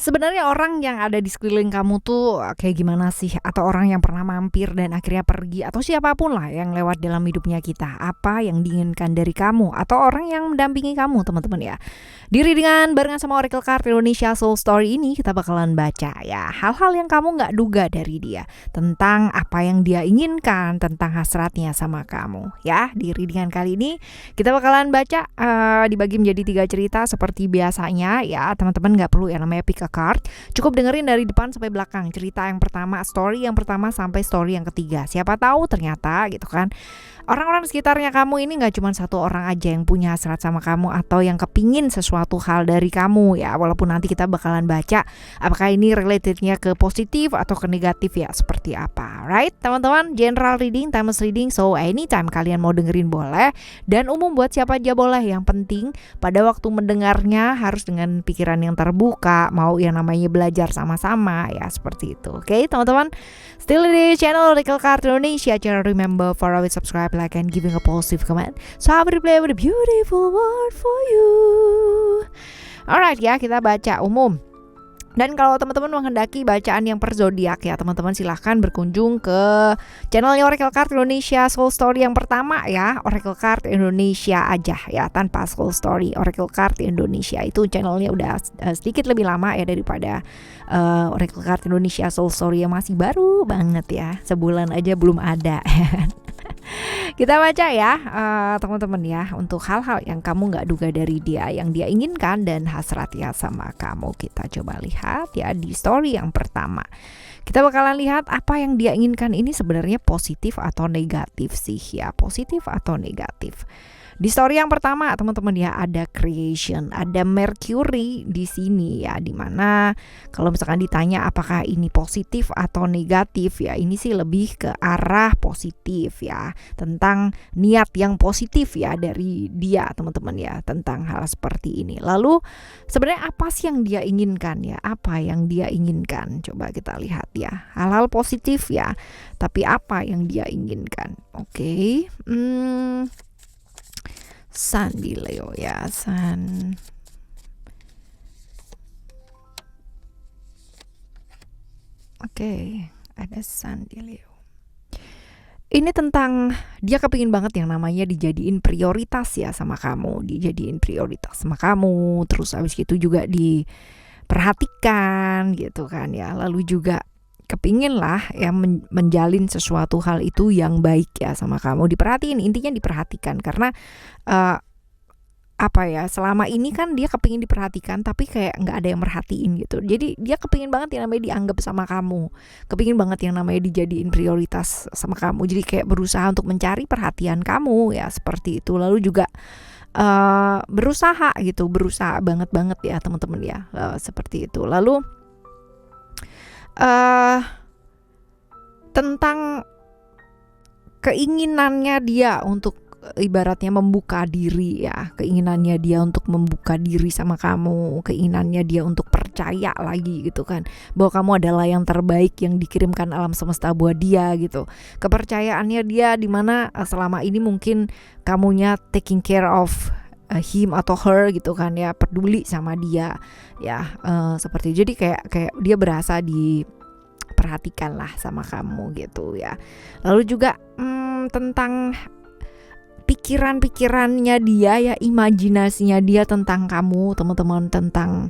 Sebenarnya orang yang ada di sekeliling kamu tuh kayak gimana sih? Atau orang yang pernah mampir dan akhirnya pergi, atau siapapun lah yang lewat dalam hidupnya kita. Apa yang diinginkan dari kamu atau orang yang mendampingi kamu, teman-teman ya. Di readingan barengan sama Oracle Card Indonesia Soul Story ini kita bakalan baca ya hal-hal yang kamu nggak duga dari dia, tentang apa yang dia inginkan, tentang hasratnya sama kamu ya. Di readingan kali ini kita bakalan baca dibagi menjadi 3 cerita seperti biasanya ya. Teman-teman nggak perlu yang namanya pick a card, cukup dengerin dari depan sampai belakang. Cerita yang pertama, story yang pertama sampai story yang ketiga. Siapa tahu ternyata gitu kan, orang-orang di sekitarnya kamu ini gak cuma satu orang aja yang punya hasrat sama kamu atau yang kepingin sesuatu hal dari kamu ya. Walaupun nanti kita bakalan baca apakah ini relatednya ke positif atau ke negatif ya, seperti apa. Right teman-teman, general reading, timeless reading, so anytime kalian mau dengerin boleh, dan umum buat siapa aja boleh. Yang penting pada waktu mendengarnya harus dengan pikiran yang terbuka, mau yang namanya belajar sama-sama ya, seperti itu. Oke teman-teman, still di channel Oracle Card Indonesia. Jangan remember for always subscribe, like, and giving a positive comment. So I will play with a beautiful word for you. Alright ya, kita baca umum. Dan kalau teman-teman menghendaki bacaan yang per zodiak ya, teman-teman silahkan berkunjung ke channelnya Oracle Card Indonesia Soul Story yang pertama ya. Oracle Card Indonesia aja ya, tanpa Soul Story. Oracle Card Indonesia itu channelnya udah sedikit lebih lama ya daripada Oracle Card Indonesia Soul Story yang masih baru banget ya, sebulan aja belum ada. Kita baca ya teman-teman ya, untuk hal-hal yang kamu gak duga dari dia, yang dia inginkan dan hasratnya sama kamu. Kita coba lihat ya di story yang pertama. Kita bakalan lihat apa yang dia inginkan ini sebenarnya positif atau negatif sih ya, positif atau negatif. Di story yang pertama teman-teman ya, ada creation, ada Mercury di sini ya, dimana kalau misalkan ditanya apakah ini positif atau negatif ya, ini sih lebih ke arah positif ya, tentang niat yang positif ya dari dia teman-teman ya, tentang hal seperti ini. Lalu sebenarnya apa sih yang dia inginkan ya, apa yang dia inginkan, coba kita lihat ya, hal-hal positif ya, tapi apa yang dia inginkan. Oke. Sun di Leo ya, Sun. Oke, ada Sun di Leo. Ini tentang dia kepingin banget yang namanya dijadiin prioritas ya sama kamu, dijadiin prioritas sama kamu, terus abis itu juga diperhatikan gitu kan ya. Lalu juga kepingin lah ya menjalin sesuatu hal itu yang baik ya sama kamu, diperhatiin, intinya diperhatikan. Karena apa ya, selama ini kan dia kepingin diperhatikan tapi kayak nggak ada yang merhatiin gitu. Jadi dia kepingin banget yang namanya dianggap sama kamu, kepingin banget yang namanya dijadiin prioritas sama kamu. Jadi kayak berusaha untuk mencari perhatian kamu ya, seperti itu. Lalu juga berusaha gitu, berusaha banget ya teman-teman ya, seperti itu. Lalu tentang keinginannya dia untuk ibaratnya membuka diri ya, keinginannya dia untuk membuka diri sama kamu, keinginannya dia untuk percaya lagi gitu kan, bahwa kamu adalah yang terbaik yang dikirimkan alam semesta buat dia gitu. Kepercayaannya dia dimana selama ini mungkin kamunya taking care of him atau her gitu kan ya, peduli sama dia ya, seperti itu. Jadi kayak dia berasa diperhatikan lah sama kamu gitu ya. Lalu juga tentang pikiran-pikirannya dia ya, imajinasinya dia tentang kamu teman-teman, tentang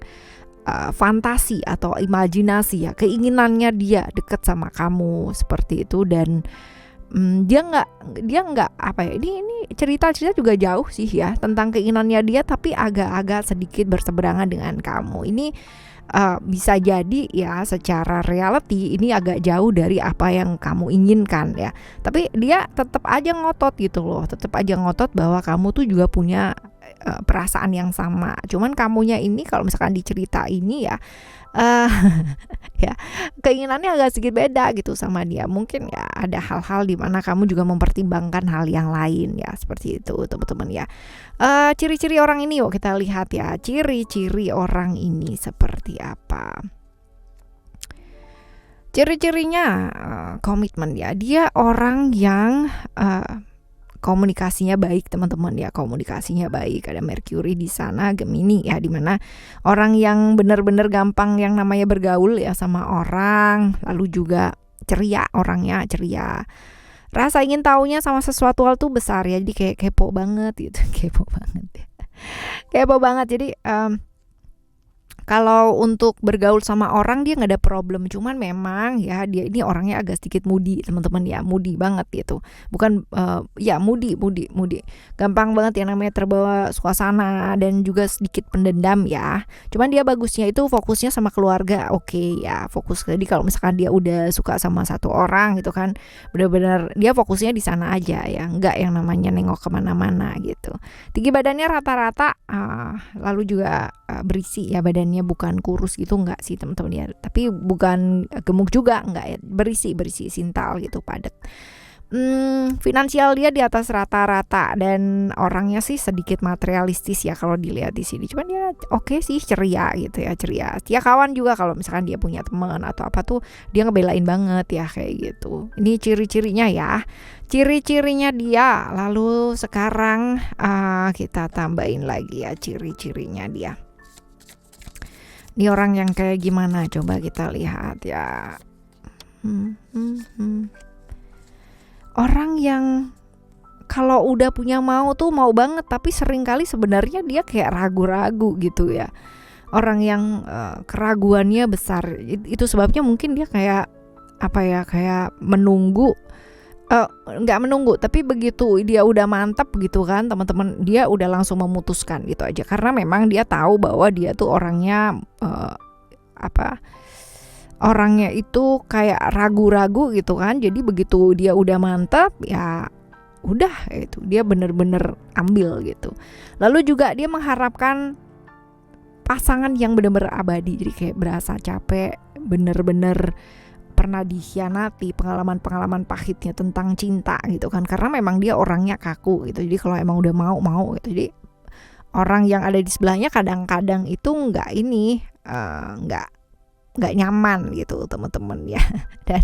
fantasi atau imajinasi ya, keinginannya dia deket sama kamu seperti itu. Dan dia nggak apa ya, ini cerita juga jauh sih ya tentang keinginannya dia, tapi agak-agak sedikit berseberangan dengan kamu. Ini bisa jadi ya secara reality ini agak jauh dari apa yang kamu inginkan ya, tapi dia tetap aja ngotot gitu loh, tetap aja ngotot bahwa kamu tuh juga punya perasaan yang sama. Cuman kamunya ini kalau misalkan di cerita ini ya ya keinginannya agak sedikit beda gitu sama dia. Mungkin ya ada hal-hal di mana kamu juga mempertimbangkan hal yang lain ya, seperti itu teman-teman ya. Ciri-ciri orang ini yuk kita lihat ya, ciri-ciri orang ini seperti apa. Ciri-cirinya komitmen ya, dia orang yang komunikasinya baik teman-teman ya, komunikasinya baik. Ada Mercury di sana, Gemini ya, dimana orang yang benar-benar gampang yang namanya bergaul ya sama orang, lalu juga ceria, orangnya ceria. Rasa ingin taunya sama sesuatu hal tuh besar ya, jadi kayak kepo banget gitu, kepo banget ya. Kepo banget. Jadi kalau untuk bergaul sama orang dia nggak ada problem, cuman memang ya dia ini orangnya agak sedikit moody teman-teman ya, moody banget gitu. Bukan ya moody, gampang banget yang namanya terbawa suasana dan juga sedikit pendendam ya. Cuman dia bagusnya itu fokusnya sama keluarga, oke ya, fokus. Jadi kalau misalkan dia udah suka sama satu orang gitu kan, benar-benar dia fokusnya di sana aja ya, nggak yang namanya nengok kemana-mana gitu. Tinggi badannya rata-rata, lalu juga berisi ya badannya, bukan kurus gitu enggak sih teman-teman ya, tapi bukan gemuk juga enggak ya, berisi sintal gitu, padat. Finansial dia di atas rata-rata dan orangnya sih sedikit materialistis ya kalau dilihat di sini. Cuman dia oke sih, ceria gitu ya, ceria. Dia kawan juga kalau misalkan dia punya teman atau apa tuh dia ngebelain banget ya kayak gitu. Ini ciri-cirinya ya. Ciri-cirinya dia. Lalu sekarang kita tambahin lagi ya ciri-cirinya dia. Ini orang yang kayak gimana? Coba kita lihat ya. Orang yang kalau udah punya mau tuh mau banget, tapi seringkali sebenarnya dia kayak ragu-ragu gitu ya. Orang yang keraguannya besar. Itu sebabnya mungkin dia kayak apa ya? Kayak menunggu. Nggak menunggu, tapi begitu dia udah mantap gitu kan teman-teman, dia udah langsung memutuskan gitu aja, karena memang dia tahu bahwa dia tuh orangnya orangnya itu kayak ragu-ragu gitu kan. Jadi begitu dia udah mantap ya udah, itu dia bener-bener ambil gitu. Lalu juga dia mengharapkan pasangan yang bener-bener abadi, jadi kayak berasa capek, bener-bener pernah dikhianati, pengalaman-pengalaman pahitnya tentang cinta gitu kan, karena memang dia orangnya kaku gitu. Jadi kalau emang udah mau gitu, jadi orang yang ada di sebelahnya kadang-kadang itu nggak nyaman gitu teman-teman ya. Dan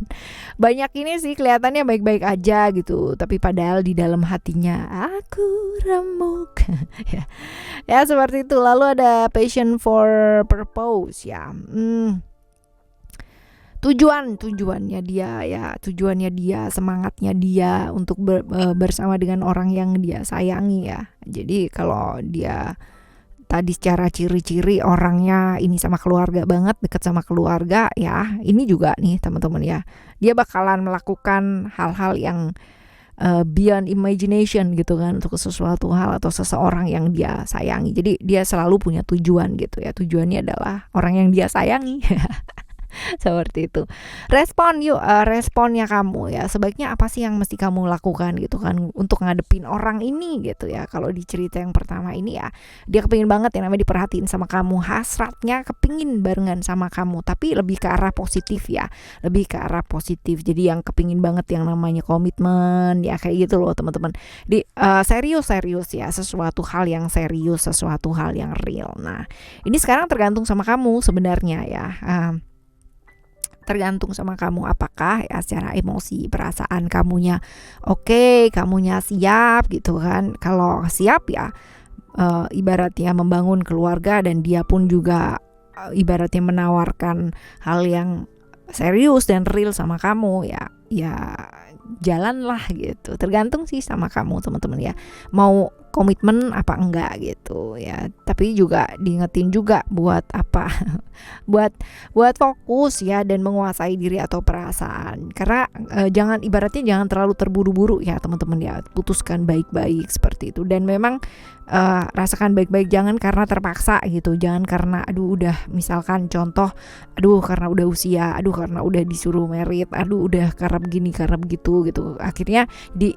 banyak ini sih kelihatannya baik-baik aja gitu, tapi padahal di dalam hatinya aku remuk ya seperti itu. Lalu ada passion for purpose ya. Tujuannya dia, semangatnya dia untuk bersama dengan orang yang dia sayangi ya. Jadi kalau dia tadi secara ciri-ciri orangnya ini sama keluarga banget, dekat sama keluarga ya, ini juga nih teman-teman ya, dia bakalan melakukan hal-hal yang beyond imagination gitu kan, untuk sesuatu hal atau seseorang yang dia sayangi. Jadi dia selalu punya tujuan gitu ya, tujuannya adalah orang yang dia sayangi. Seperti itu. Respon yuk, responnya kamu ya, sebaiknya apa sih yang mesti kamu lakukan gitu kan untuk ngadepin orang ini gitu ya. Kalau di cerita yang pertama ini ya, dia kepingin banget yang namanya diperhatiin sama kamu, hasratnya kepingin barengan sama kamu, tapi lebih ke arah positif ya, lebih ke arah positif. Jadi yang kepingin banget yang namanya komitmen ya, kayak gitu loh teman-teman. Di serius ya, sesuatu hal yang serius, sesuatu hal yang real. Nah ini sekarang tergantung sama kamu sebenarnya ya. Tergantung sama kamu, apakah ya secara emosi, perasaan kamunya oke, kamunya siap gitu kan. Kalau siap ya ibaratnya membangun keluarga, dan dia pun juga ibaratnya menawarkan hal yang serius dan real sama kamu ya jalanlah gitu. Tergantung sih sama kamu teman-teman ya, mau komitmen apa enggak gitu ya. Tapi juga diingetin juga buat apa buat fokus ya dan menguasai diri atau perasaan, karena jangan terlalu terburu-buru ya teman-teman ya. Putuskan baik-baik seperti itu, dan memang rasakan baik-baik, jangan karena terpaksa gitu, jangan karena udah misalkan contoh karena udah usia, karena udah disuruh merit, udah karena begini karena begitu gitu, akhirnya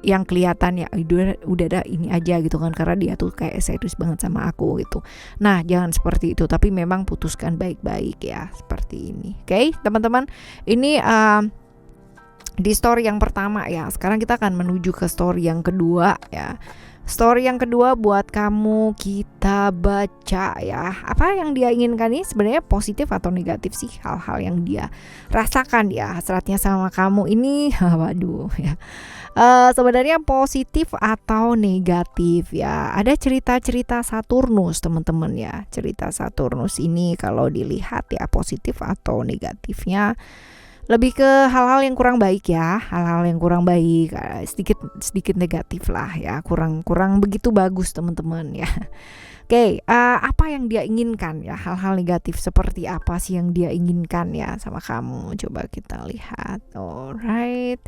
yang kelihatan ya udah ada ini aja gitu kan, karena dia tuh kayak serius banget sama aku gitu. Nah jangan seperti itu, tapi memang putuskan baik-baik ya, seperti ini. Oke, teman-teman, ini di story yang pertama ya. Sekarang kita akan menuju ke story yang kedua ya. Story yang kedua buat kamu kita baca ya. Apa yang dia inginkan ini sebenarnya positif atau negatif sih hal-hal yang dia rasakan ya hasratnya sama kamu ini. Waduh ya. Sebenarnya positif atau negatif ya. Ada cerita-cerita Saturnus teman-teman ya. Cerita Saturnus ini kalau dilihat ya positif atau negatifnya lebih ke hal-hal yang kurang baik ya, hal-hal yang kurang baik, sedikit negatif lah ya, kurang begitu bagus teman-teman ya. Oke, apa yang dia inginkan ya, hal-hal negatif seperti apa sih yang dia inginkan ya sama kamu? Coba kita lihat. Alright,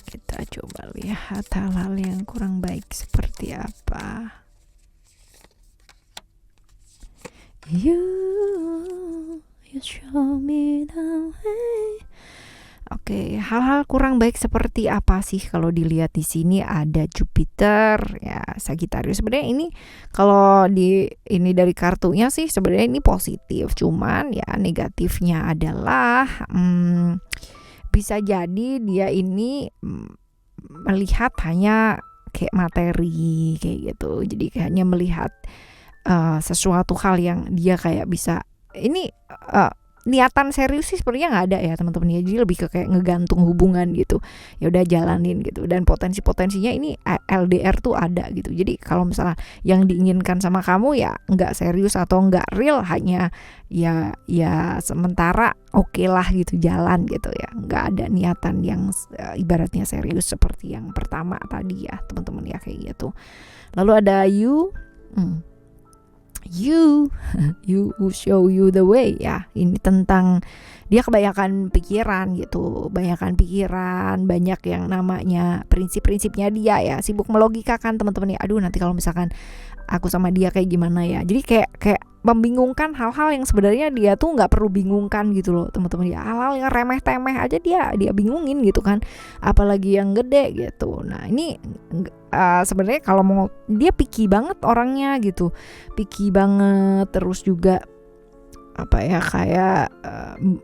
kita coba lihat hal-hal yang kurang baik seperti apa. You show me the way. Oke, hal-hal kurang baik seperti apa sih kalau dilihat di sini ada Jupiter ya, Sagittarius. Sebenarnya ini kalau ini dari kartunya sih sebenarnya ini positif, cuman ya negatifnya adalah bisa jadi dia ini melihat hanya kayak materi kayak gitu. Jadi hanya melihat sesuatu hal yang dia kayak bisa ini niatan serius sih sebenarnya nggak ada ya teman-teman ya, jadi lebih ke kayak ngegantung hubungan gitu, ya udah jalanin gitu, dan potensinya ini LDR tuh ada gitu. Jadi kalau misalnya yang diinginkan sama kamu ya nggak serius atau nggak real, hanya ya sementara oke lah gitu, jalan gitu ya, nggak ada niatan yang ibaratnya serius seperti yang pertama tadi ya teman-teman ya kayak gitu. Lalu ada you show you the way ya. Ini tentang dia kebanyakan pikiran gitu, banyak yang namanya prinsip-prinsipnya dia ya, sibuk melogikakan teman-teman ya. Aduh nanti kalau misalkan aku sama dia kayak gimana ya, jadi kayak membingungkan hal-hal yang sebenarnya dia tuh nggak perlu bingungkan gitu loh teman-teman ya. Hal-hal yang remeh-temeh aja dia bingungin gitu kan, apalagi yang gede gitu. Nah ini sebenarnya kalau mau dia picky banget orangnya gitu, picky banget, terus juga apa ya kayak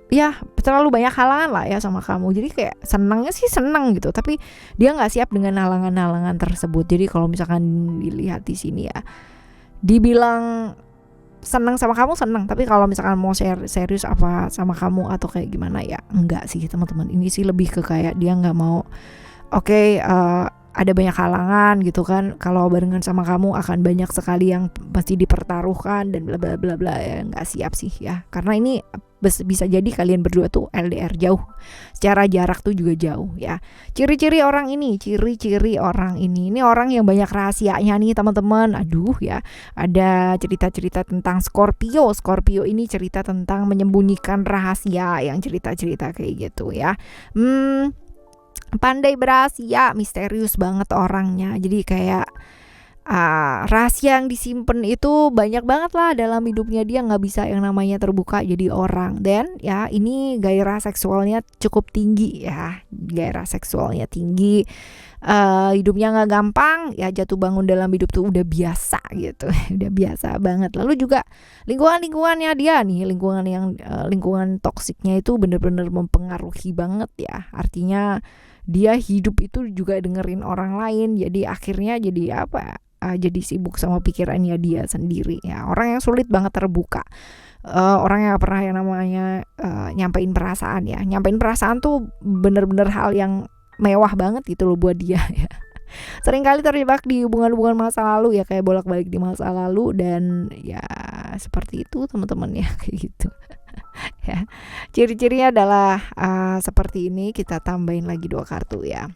ya terlalu banyak halangan lah ya sama kamu. Jadi kayak senangnya sih senang gitu, tapi dia nggak siap dengan halangan-halangan tersebut. Jadi kalau misalkan dilihat di sini ya, dibilang senang sama kamu senang, tapi kalau misalkan mau serius apa sama kamu atau kayak gimana ya enggak sih teman-teman. Ini sih lebih ke kayak dia nggak mau. Oke, ada banyak halangan gitu kan, kalau barengan sama kamu akan banyak sekali yang pasti dipertaruhkan dan bla bla bla bla ya, nggak siap sih ya, karena ini bisa jadi kalian berdua tuh LDR jauh, secara jarak tuh juga jauh ya. Ciri-ciri orang ini orang yang banyak rahasianya nih teman-teman. Aduh ya, ada cerita-cerita tentang Scorpio ini cerita tentang menyembunyikan rahasia, yang cerita-cerita kayak gitu ya. Pandai berasia, misterius banget orangnya. Jadi kayak rahasia yang disimpan itu banyak banget lah dalam hidupnya. Dia nggak bisa yang namanya terbuka jadi orang. Dan ya ini gairah seksualnya cukup tinggi ya, hidupnya nggak gampang ya, jatuh bangun dalam hidup tuh udah biasa gitu. Udah biasa banget. Lalu juga lingkungannya dia nih, lingkungan toksiknya itu bener-bener mempengaruhi banget ya. Artinya dia hidup itu juga dengerin orang lain, jadi akhirnya jadi jadi sibuk sama pikirannya dia sendiri ya. Orang yang sulit banget terbuka, orang yang pernah yang namanya nyampein perasaan ya. Nyampein perasaan tuh bener-bener hal yang mewah banget gitu loh buat dia ya. Seringkali terjebak di hubungan-hubungan masa lalu ya, kayak bolak-balik di masa lalu, dan ya seperti itu teman-teman ya kayak gitu. Ya, ciri-cirinya adalah seperti ini. Kita tambahin lagi 2 kartu ya.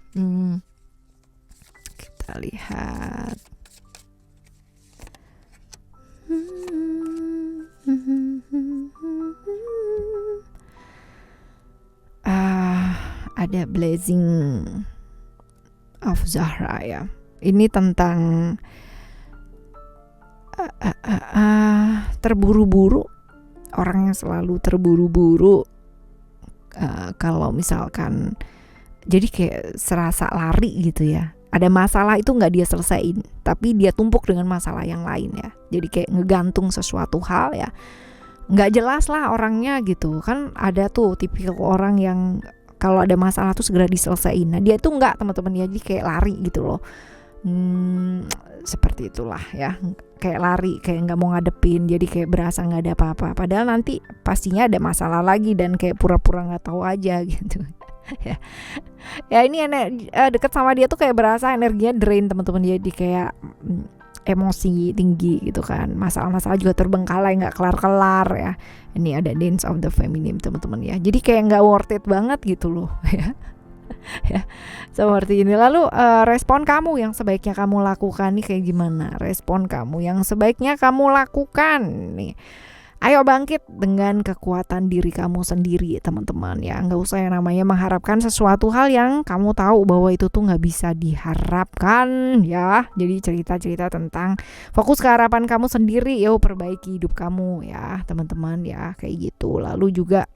Kita lihat. Ada Blessing of Zahra ya. Ini tentang terburu-buru. Orang yang selalu terburu-buru, kalau misalkan jadi kayak serasa lari gitu ya. Ada masalah itu nggak dia selesaiin, tapi dia tumpuk dengan masalah yang lain ya. Jadi kayak ngegantung sesuatu hal ya, nggak jelas lah orangnya gitu kan. Ada tuh tipikal orang yang kalau ada masalah tuh segera diselesaikan. Nah dia itu enggak teman-teman ya, jadi kayak lari gitu loh. Seperti itulah ya, kayak lari, kayak nggak mau ngadepin, jadi kayak berasa nggak ada apa-apa, padahal nanti pastinya ada masalah lagi dan kayak pura-pura nggak tahu aja gitu. Ya ini deket sama dia tuh kayak berasa energinya drain teman-teman, jadi kayak emosi tinggi gitu kan, masalah-masalah juga terbengkalai nggak kelar-kelar ya. Ini ada dance of the feminine teman-teman ya, jadi kayak nggak worth it banget gitu loh ya. Ya, seperti ini. Lalu respon kamu yang sebaiknya kamu lakukan nih kayak gimana? Respon kamu yang sebaiknya kamu lakukan nih, ayo bangkit dengan kekuatan diri kamu sendiri teman-teman ya. Nggak usah yang namanya mengharapkan sesuatu hal yang kamu tahu bahwa itu tuh nggak bisa diharapkan ya. Jadi cerita-cerita tentang fokus ke harapan kamu sendiri, yo perbaiki hidup kamu ya teman-teman ya, kayak gitu. Lalu juga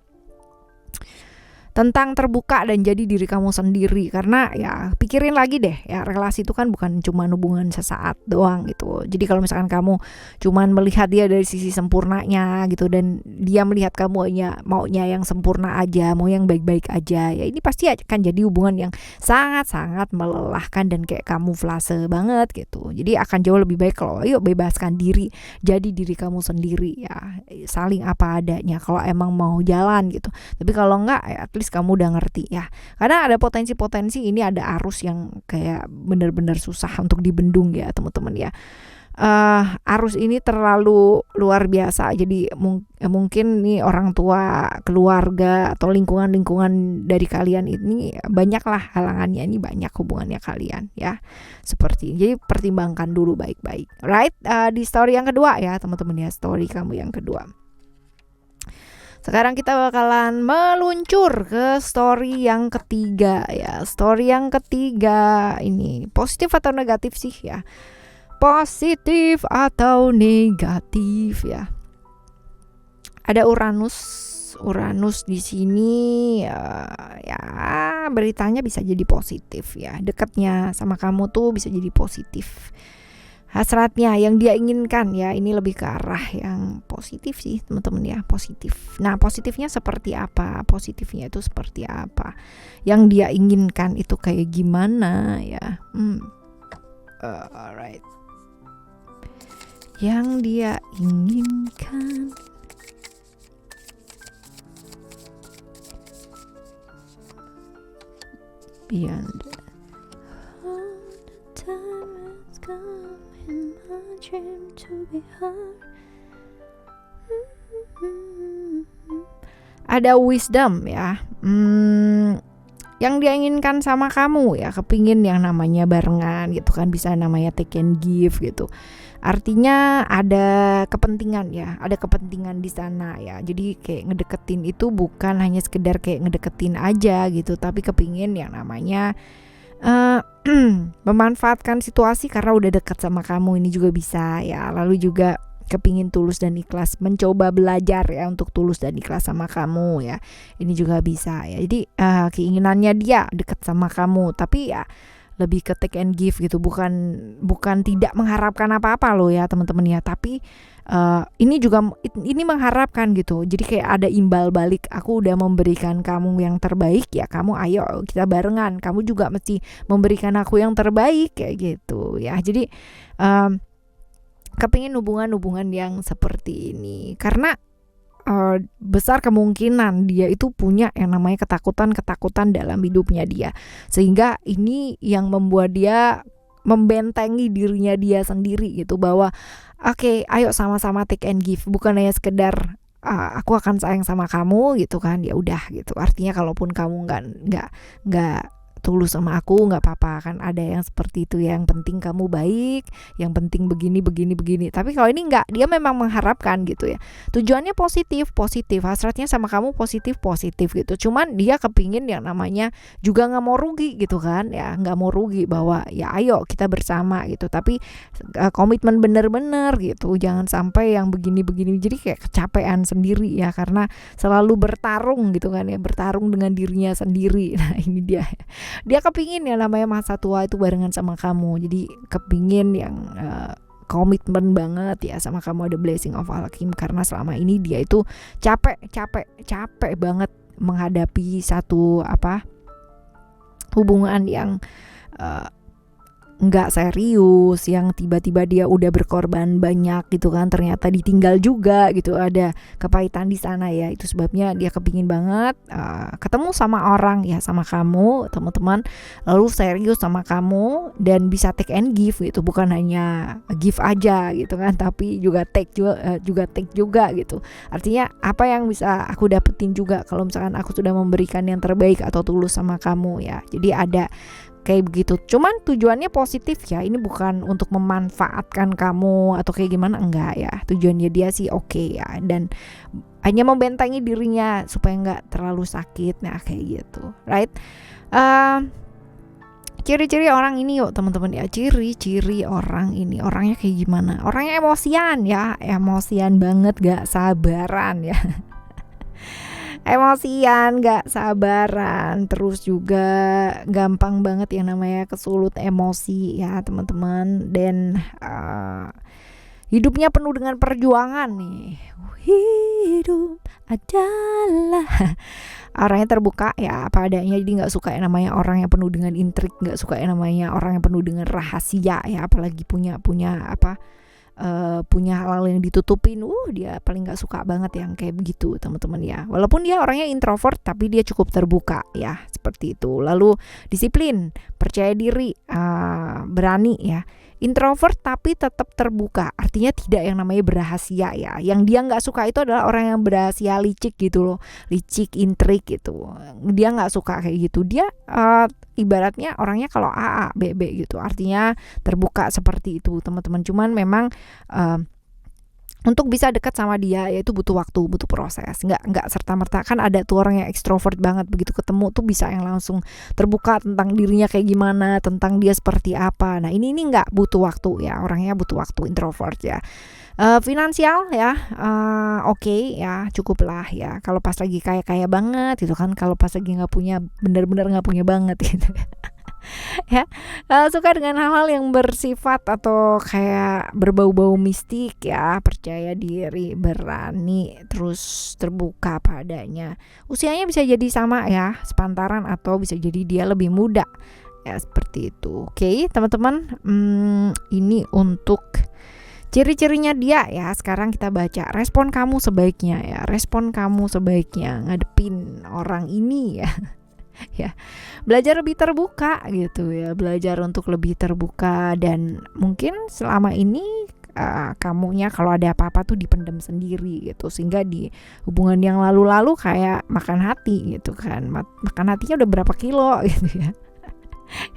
tentang terbuka dan jadi diri kamu sendiri, karena ya pikirin lagi deh ya, relasi itu kan bukan cuma hubungan sesaat doang gitu. Jadi kalau misalkan kamu cuman melihat dia dari sisi sempurnanya gitu, dan dia melihat kamu maunya yang sempurna aja, mau yang baik-baik aja, ya ini pasti akan jadi hubungan yang sangat-sangat melelahkan dan kayak kamuflase banget gitu. Jadi akan jauh lebih baik kalau yuk bebaskan diri, jadi diri kamu sendiri ya, saling apa adanya kalau emang mau jalan gitu. Tapi kalau enggak ya at least kamu udah ngerti ya, karena ada potensi-potensi ini, ada arus yang kayak bener-bener susah untuk dibendung ya teman-teman ya. Arus ini terlalu luar biasa, jadi mungkin nih orang tua, keluarga atau lingkungan dari kalian ini banyaklah halangannya, ini banyak hubungannya kalian ya, seperti ini. Jadi pertimbangkan dulu baik-baik, right? Di story yang kedua ya teman-teman ya, story kamu yang kedua. Sekarang kita bakalan meluncur ke story yang ketiga ya. Story yang ketiga ini positif atau negatif sih ya? Positif atau negatif ya? Ada Uranus di sini ya, beritanya bisa jadi positif ya. Dekatnya sama kamu tuh bisa jadi positif. Hasratnya yang dia inginkan ya, ini lebih ke arah yang positif sih teman-teman ya, positif. Nah positifnya seperti apa? Positifnya itu seperti apa? Yang dia inginkan itu kayak gimana ya? Alright. Yang dia inginkan beyond all the time has come in my dream to be heard. Ada wisdom ya, yang dia inginkan sama kamu ya, kepingin yang namanya barengan gitu kan, bisa namanya take and give gitu. Artinya ada kepentingan ya, ada kepentingan di sana ya. Jadi kayak ngedeketin itu bukan hanya sekedar kayak ngedeketin aja gitu, tapi kepingin yang namanya memanfaatkan situasi karena udah dekat sama kamu, ini juga bisa ya. Lalu juga kepingin tulus dan ikhlas, mencoba belajar ya untuk tulus dan ikhlas sama kamu ya, ini juga bisa ya. Jadi keinginannya dia dekat sama kamu, tapi ya lebih ke take and give gitu, bukan tidak mengharapkan apa-apa loh ya teman-teman ya, tapi ini juga ini mengharapkan gitu. Jadi kayak ada imbal balik, aku udah memberikan kamu yang terbaik ya, kamu ayo kita barengan, kamu juga mesti memberikan aku yang terbaik kayak gitu ya. Jadi kepingin hubungan yang seperti ini karena besar kemungkinan dia itu punya yang namanya ketakutan dalam hidupnya dia, sehingga ini yang membuat dia membentengi dirinya dia sendiri gitu, bahwa oke, ayo sama-sama take and give, bukan hanya sekedar aku akan sayang sama kamu gitu kan, ya udah gitu. Artinya kalaupun kamu nggak tulus sama aku nggak apa-apa kan, ada yang seperti itu, yang penting kamu baik, yang penting begini. Tapi kalau ini nggak, dia memang mengharapkan gitu ya, tujuannya positif, hasratnya sama kamu positif gitu. Cuman dia kepingin yang namanya juga nggak mau rugi gitu kan ya, nggak mau rugi, bahwa ya ayo kita bersama gitu, tapi komitmen bener-bener gitu, jangan sampai yang begini. Jadi kayak kecapean sendiri ya, karena selalu bertarung gitu kan ya, bertarung dengan dirinya sendiri. Nah ini dia kepingin ya namanya masa tua itu barengan sama kamu, jadi kepingin yang komitmen banget ya sama kamu, ada blessing of Al-Hakim, karena selama ini dia itu capek banget menghadapi satu hubungan yang nggak serius, yang tiba-tiba dia udah berkorban banyak gitu kan, ternyata ditinggal juga gitu, ada kepahitan di sana ya. Itu sebabnya dia kepingin banget ketemu sama orang ya, sama kamu teman-teman, lalu serius sama kamu dan bisa take and give gitu, bukan hanya give aja gitu kan, tapi juga take juga gitu. Artinya apa yang bisa aku dapetin juga kalau misalkan aku sudah memberikan yang terbaik atau tulus sama kamu ya. Jadi ada kayak begitu. Cuman tujuannya positif ya. Ini bukan untuk memanfaatkan kamu atau kayak gimana, enggak ya. Tujuannya dia sih oke ya, dan hanya membentengi dirinya supaya nggak terlalu sakit. Nah kayak gitu, right? Ciri-ciri orang ini yuk teman-teman ya. Ciri-ciri orang ini, orangnya kayak gimana? Orangnya emosian ya, emosian banget, gak sabaran ya. Emosian, gak sabaran, terus juga gampang banget yang namanya kesulut emosi ya teman-teman. Dan hidupnya penuh dengan perjuangan nih. Hidup adalah orangnya terbuka ya apa adanya, jadi gak suka yang namanya orang yang penuh dengan intrik, gak suka yang namanya orang yang penuh dengan rahasia ya, apalagi punya hal-hal yang ditutupin, dia paling gak suka banget yang kayak begitu teman-teman ya. Walaupun dia orangnya introvert tapi dia cukup terbuka ya, seperti itu. Lalu disiplin, percaya diri, berani ya. Introvert tapi tetap terbuka, artinya tidak yang namanya berahasia ya. Yang dia gak suka itu adalah orang yang berahasia licik gitu loh, licik, intrik gitu. Dia gak suka kayak gitu. Dia ibaratnya orangnya kalau AA, BB gitu, artinya terbuka seperti itu teman-teman. Cuman memang untuk bisa dekat sama dia ya itu butuh waktu, butuh proses. Nggak serta-merta. Kan ada tuh orang yang ekstrovert banget, begitu ketemu tuh bisa yang langsung terbuka tentang dirinya kayak gimana, tentang dia seperti apa. Nah ini nggak butuh waktu ya, orangnya butuh waktu, introvert ya. Finansial ya, oke ya, cukup lah ya. Kalau pas lagi kaya banget gitu kan, kalau pas lagi nggak punya, benar-benar nggak punya banget gitu. Ya, suka dengan hal-hal yang bersifat atau kayak berbau-bau mistik ya, percaya diri, berani, terus terbuka padanya. Usianya bisa jadi sama ya, sepantaran, atau bisa jadi dia lebih muda ya, seperti itu. Oke teman-teman, ini untuk ciri-cirinya dia ya. Sekarang kita baca respon kamu sebaiknya ya, respon kamu sebaiknya ngadepin orang ini ya. Ya, belajar lebih terbuka gitu ya, belajar untuk lebih terbuka, dan mungkin selama ini kamunya kalau ada apa-apa tuh dipendam sendiri gitu, sehingga di hubungan yang lalu-lalu kayak makan hati gitu kan, makan hatinya udah berapa kilo gitu ya.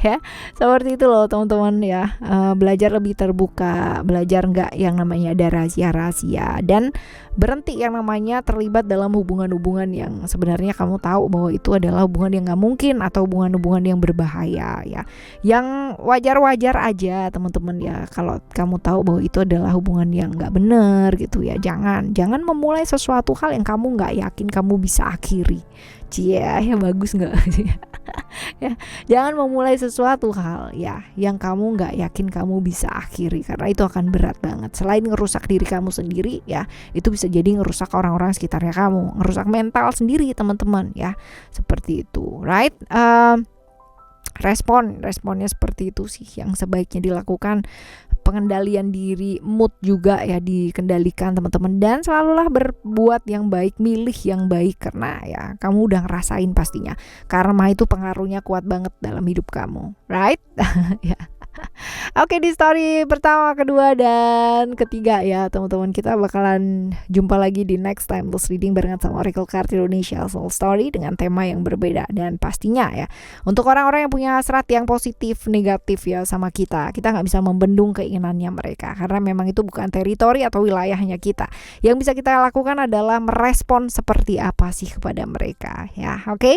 Ya seperti itu loh teman-teman ya. Belajar lebih terbuka, belajar nggak yang namanya ada rahasia-rahasia, dan berhenti yang namanya terlibat dalam hubungan-hubungan yang sebenarnya kamu tahu bahwa itu adalah hubungan yang nggak mungkin, atau hubungan-hubungan yang berbahaya ya, yang wajar-wajar aja teman-teman ya. Kalau kamu tahu bahwa itu adalah hubungan yang nggak benar gitu ya, jangan memulai sesuatu hal yang kamu nggak yakin kamu bisa akhiri. Ya bagus nggak? Ya, jangan memulai sesuatu hal ya yang kamu nggak yakin kamu bisa akhiri, karena itu akan berat banget. Selain ngerusak diri kamu sendiri ya, itu bisa jadi ngerusak orang-orang sekitarnya kamu, ngerusak mental sendiri teman-teman ya, seperti itu, right? Responnya seperti itu sih yang sebaiknya dilakukan. Pengendalian diri, mood juga ya dikendalikan teman-teman, dan selalulah berbuat yang baik, milih yang baik, karena ya kamu udah ngerasain pastinya karma itu pengaruhnya kuat banget dalam hidup kamu, right? Ya. Oke, di story pertama, kedua, dan ketiga ya teman-teman, kita bakalan jumpa lagi di next timeless reading barengan sama Oracle Card Indonesia Soul Story dengan tema yang berbeda. Dan pastinya ya, untuk orang-orang yang punya serat yang positif negatif ya sama kita nggak bisa membendung keinginannya mereka, karena memang itu bukan teritori atau wilayahnya kita. Yang bisa kita lakukan adalah merespon seperti apa sih kepada mereka ya. Oke?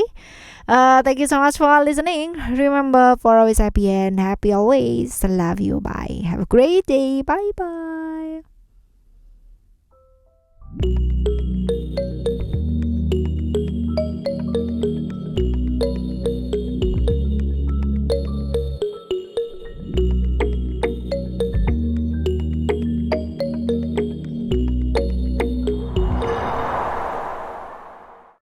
Thank you so much for listening. Remember, for always happy and happy always. Love you. Bye. Have a great day. Bye bye.